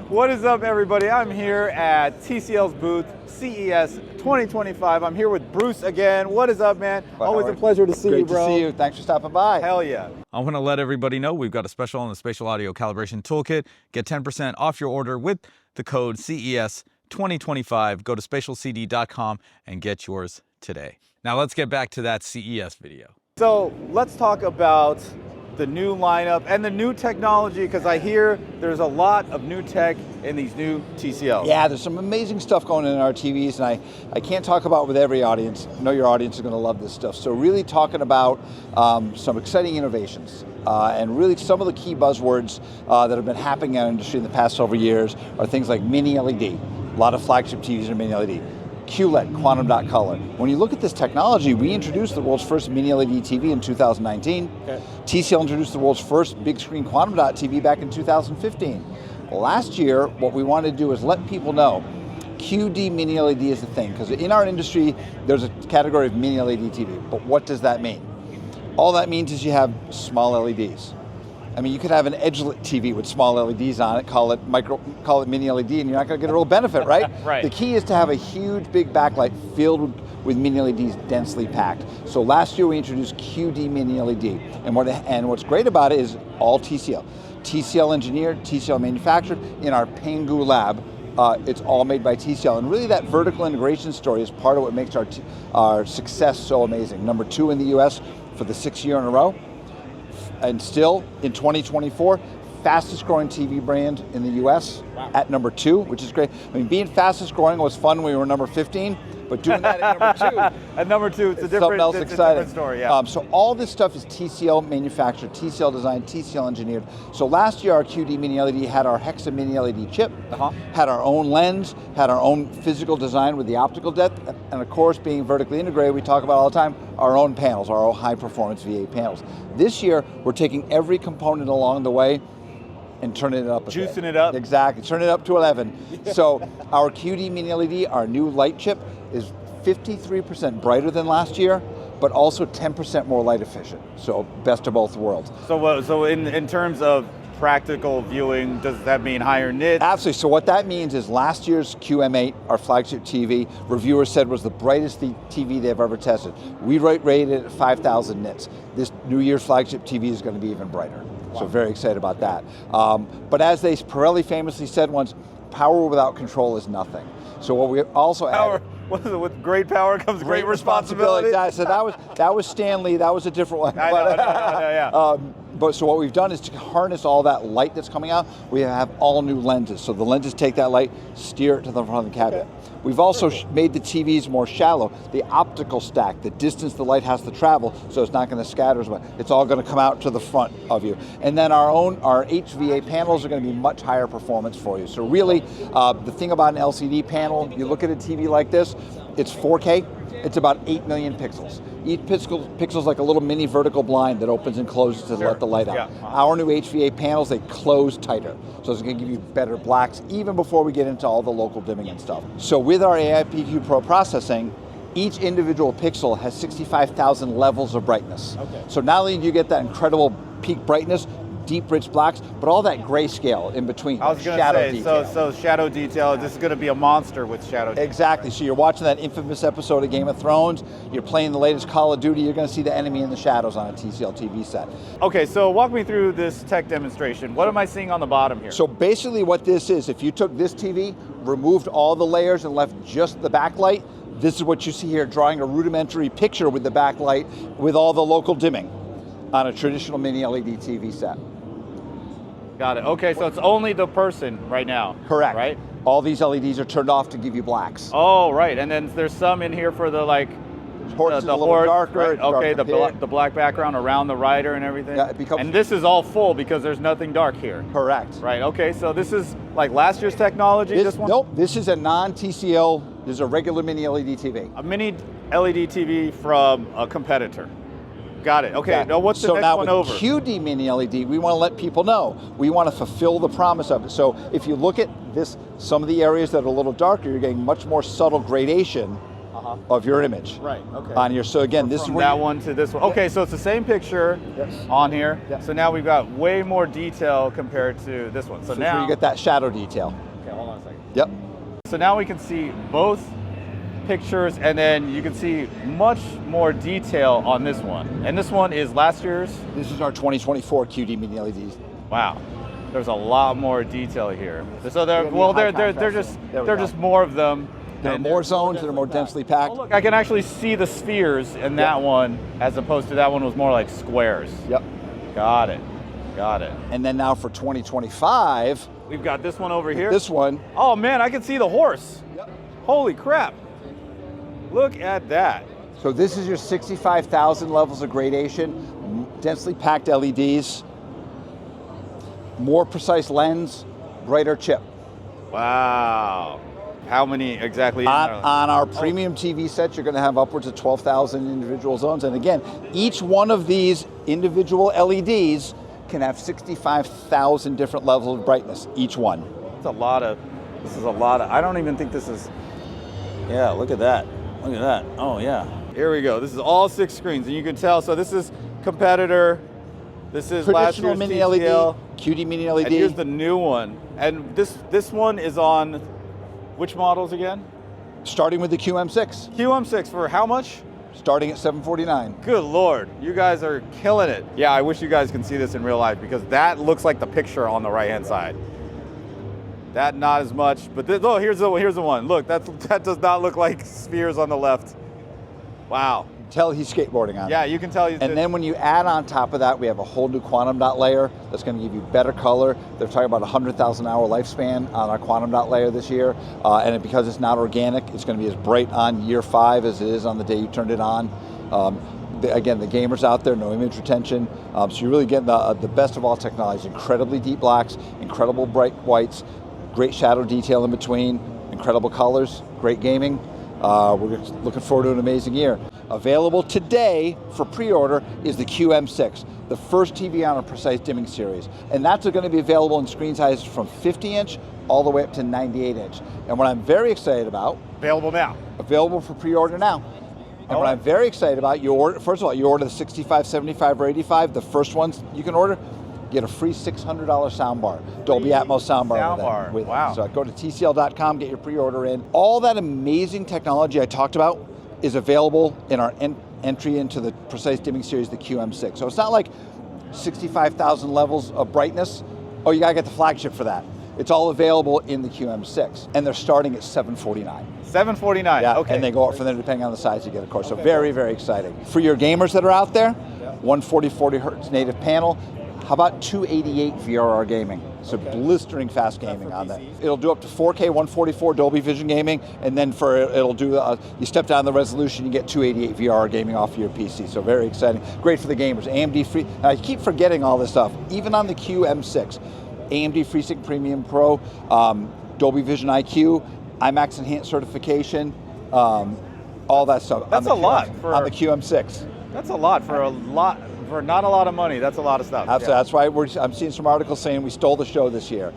What is up, everybody? I'm here at TCL's booth, CES 2025. I'm here with Bruce again. What is up, man? Well, always a pleasure to see you, bro. Great to see you. Thanks for stopping by. Hell yeah. I want to let everybody know we've got a special on the Spatial Audio Calibration Toolkit. Get 10% off your order with the code CES 2025. Go to spatialcd.com and get yours today. Now let's get back to that CES video. So let's talk about the new lineup and the new technology, because I hear there's a lot of new tech in these new TCLs. Yeah, there's some amazing stuff going on in our TVs, and I can't talk about it with every audience. I know your audience is going to love this stuff. So really talking about some exciting innovations. And really some of the key buzzwords that have been happening in our industry in the past several years are things like mini LED. A lot of flagship TVs are mini LED. QLED, quantum dot color. When you look at this technology, we introduced the world's first mini LED TV in 2019. Okay. TCL introduced the world's first big screen quantum dot TV back in 2015. Last year, what we wanted to do is let people know QD mini LED is the thing, because in our industry, there's a category of mini LED TV, but what does that mean? All that means is you have small LEDs. I mean, you could have an edge-lit TV with small LEDs on it, call it mini LED, and you're not going to get a real benefit, right? Right. The key is to have a huge, big backlight filled with mini LEDs densely packed. So last year we introduced QD mini LED, and what's great about it is all TCL. TCL engineered, TCL manufactured in our Pangu lab. It's all made by TCL, and really that vertical integration story is part of what makes our success so amazing. Number 2 in the US for the 6th year in a row. And still, in 2024, fastest growing TV brand in the US. Wow. At number 2, which is great. I mean, being fastest growing was fun when we were number 15, but doing that at number 2. At number 2, it's a different story, yeah. So all this stuff is TCL manufactured, TCL designed, TCL engineered. So last year our QD mini LED had our Hexa mini LED chip, had our own lens, had our own physical design with the optical depth, and of course, being vertically integrated, we talk about all the time, our own panels, our own high performance VA panels. This year, we're taking every component along the way and turning it up. Juicing it up. Exactly, turn it up to 11. So our QD mini LED, our new light chip, is 53% brighter than last year, but also 10% more light efficient. So best of both worlds. So in terms of practical viewing, does that mean higher nits? Absolutely. So what that means is last year's QM8, our flagship TV, reviewers said was the brightest TV they've ever tested. We rated it at 5,000 nits. This new year's flagship TV is going to be even brighter. Wow. So very excited about that. But as they Pirelli famously said once, power without control is nothing. So what we also added, with great power comes great responsibility. So that was Stanley. That was a different one. But so what we've done is to harness all that light that's coming out, we have all new lenses. So the lenses take that light, steer it to the front of the cabinet. We've also made the TVs more shallow. The optical stack, the distance the light has to travel, so it's not going to scatter as much. It's all going to come out to the front of you. And then our HVA panels are going to be much higher performance for you. So really, the thing about an LCD panel, you look at a TV like this, it's 4K. It's about 8 million pixels. Each pixel is like a little mini vertical blind that opens and closes to let the light out. Yeah. Our new HVA panels, they close tighter. So it's going to give you better blacks even before we get into all the local dimming and stuff. So with our AIPQ Pro processing, each individual pixel has 65,000 levels of brightness. Okay. So not only do you get that incredible peak brightness, deep rich blacks, but all that grayscale in between. I was going to say, so shadow detail, this is going to be a monster with shadow detail. Exactly, so you're watching that infamous episode of Game of Thrones, you're playing the latest Call of Duty, you're going to see the enemy in the shadows on a TCL TV set. Okay, so walk me through this tech demonstration. What am I seeing on the bottom here? So basically what this is, if you took this TV, removed all the layers and left just the backlight, this is what you see here, drawing a rudimentary picture with the backlight with all the local dimming on a traditional mini LED TV set. Got it. Okay, so it's only the person right now. Correct. Right? All these LEDs are turned off to give you blacks. Oh, right. And then there's some in here for the horse is a little darker. Right? Okay, the black background around the rider and everything. Yeah, it becomes. And this is all full because there's nothing dark here. Correct. Right. Okay, so this is like last year's technology. This one? Nope. This is a non-TCL. This is a regular mini LED TV. A mini LED TV from a competitor. Got it. Okay, now what's the next one over? So now with QD mini LED, we want to let people know. We want to fulfill the promise of it. So if you look at this, some of the areas that are a little darker, you're getting much more subtle gradation of your image. Right, okay. On your, so again, this is From where that one to this one. Okay, so it's the same picture on here. So now we've got way more detail compared to this one. So this is now where you get that shadow detail. Okay, hold on a second. Yep. So now we can see both pictures, and then you can see much more detail on this one. And this one is last year's. This is our 2024 QD mini LEDs. Wow, there's a lot more detail here. So they're just more of them. There are more zones that are more densely packed. Oh, look, I can actually see the spheres in that one, as opposed to that one was more like squares. Yep. Got it. Got it. And then now for 2025, we've got this one over here. This one. Oh man, I can see the horse. Yep. Holy crap. Look at that. So this is your 65,000 levels of gradation, densely packed LEDs, more precise lens, brighter chip. Wow. How many exactly? On our premium TV sets, you're going to have upwards of 12,000 individual zones. And again, each one of these individual LEDs can have 65,000 different levels of brightness, each one. This is a lot of, I don't even think this is, yeah, look at that. Look at that. Oh, yeah. Here we go. This is all 6 screens, and you can tell. So this is competitor. This is last year's mini TCL. LED, QD mini LED. And here's the new one. And this one is on which models again? Starting with the QM6. QM6 for how much? Starting at $749. Good Lord, you guys are killing it. Yeah, I wish you guys can see this in real life, because that looks like the picture on the right-hand side. That not as much, but oh, here's the one. Look, that does not look like spheres on the left. Wow. Tell he's skateboarding on it. Yeah, you can tell he's. And then when you add on top of that, we have a whole new quantum dot layer that's going to give you better color. They're talking about 100,000 hour lifespan on our quantum dot layer this year, and because it's not organic, it's going to be as bright on year 5 as it is on the day you turned it on. Again, the gamers out there, no image retention, so you're really getting the best of all technologies. Incredibly deep blacks, incredible bright whites, great shadow detail in between, incredible colors, great gaming. We're looking forward to an amazing year. Available today for pre-order is the QM6, the first TV on a precise dimming series. And that's going to be available in screen sizes from 50-inch all the way up to 98-inch. And what I'm very excited about... Available now. Available for pre-order now. And what I'm very excited about, first of all, you order the 65, 75, or 85, the first ones you can order, get a free $600 soundbar, Dolby Atmos soundbar. With wow. So go to TCL.com, get your pre-order in. All that amazing technology I talked about is available in our entry into the precise dimming series, the QM6. So it's not like 65,000 levels of brightness. Oh, you gotta get the flagship for that. It's all available in the QM6, and they're starting at $749. $749. Yeah, okay. And they go up from there depending on the size you get, of course. So very, very exciting. For your gamers that are out there, 140 hertz native panel. How about 288 VRR gaming? So blistering fast gaming on that. It'll do up to 4K 144 Dolby Vision gaming, and then it'll do, you step down the resolution, you get 288 VRR gaming off of your PC. So very exciting. Great for the gamers. AMD free, I keep forgetting all this stuff. Even on the QM6, AMD FreeSync Premium Pro, Dolby Vision IQ, IMAX Enhanced certification, all that stuff. That's a lot on the QM6. That's a lot for for not a lot of money. That's a lot of stuff. Absolutely. Yeah. That's why I'm seeing some articles saying we stole the show this year.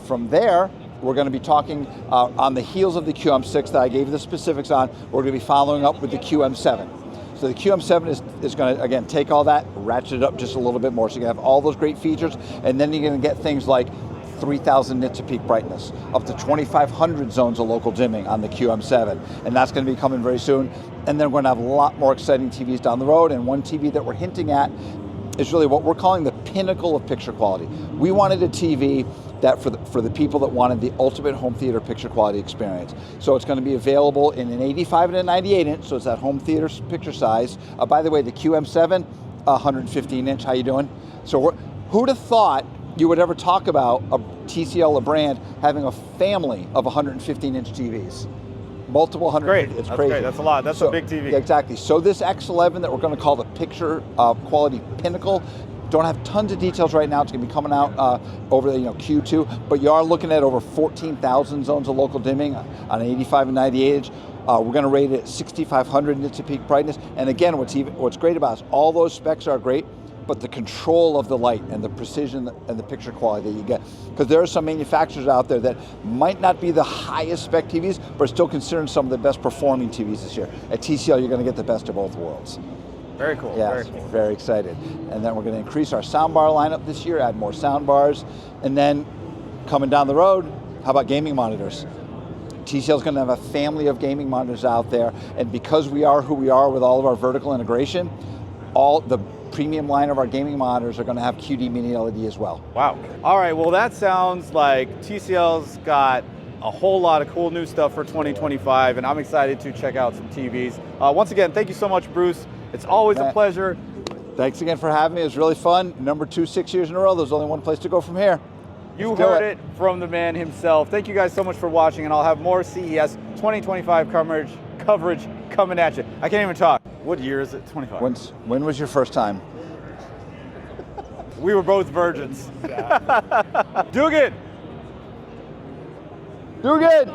From there, we're going to be talking on the heels of the QM6 that I gave you the specifics on. We're going to be following up with the QM7. So the QM7 is going to, again, take all that, ratchet it up just a little bit more. So you're going to have all those great features, and then you're going to get things like 3,000 nits of peak brightness, up to 2,500 zones of local dimming on the QM7, and that's going to be coming very soon. And then we're going to have a lot more exciting TVs down the road, and one TV that we're hinting at is really what we're calling the pinnacle of picture quality. We wanted a TV that for the people that wanted the ultimate home theater picture quality experience. So it's going to be available in an 85 and a 98 inch, so it's that home theater picture size. By the way, the QM7, 115 inch, how you doing? So who'd have thought you would ever talk about a TCL, a brand, having a family of 115 inch TVs? Multiple 150, it's crazy. Great. That's a lot, that's a big TV. Yeah, exactly. So this X11 that we're going to call the picture quality pinnacle, don't have tons of details right now. It's going to be coming out over the Q2, but you are looking at over 14,000 zones of local dimming on an 85 and 98 inch. We're going to rate it at 6,500 nits of peak brightness. And again, what's great about it is all those specs are great, but the control of the light and the precision and the picture quality that you get. Because there are some manufacturers out there that might not be the highest spec TVs, but are still considered some of the best performing TVs this year. At TCL, you're going to get the best of both worlds. Very cool. Yeah, very cool. Very excited. And then we're going to increase our soundbar lineup this year, add more sound bars, and then coming down the road, how about gaming monitors? TCL is going to have a family of gaming monitors out there, and because we are who we are with all of our vertical integration, all the premium line of our gaming monitors are going to have QD mini LED as well. Wow. All right, well that sounds like TCL's got a whole lot of cool new stuff for 2025, and I'm excited to check out some TVs. Once again, thank you so much, Bruce. It's always a pleasure. Thanks again for having me. It was really fun. Number 2, 6 years in a row. There's only one place to go from here. You heard it from the man himself. Thank you guys so much for watching, and I'll have more CES 2025 coverage coming at you. I can't even talk. What year is it? 25. When was your first time? We were both virgins. Do good. Do good.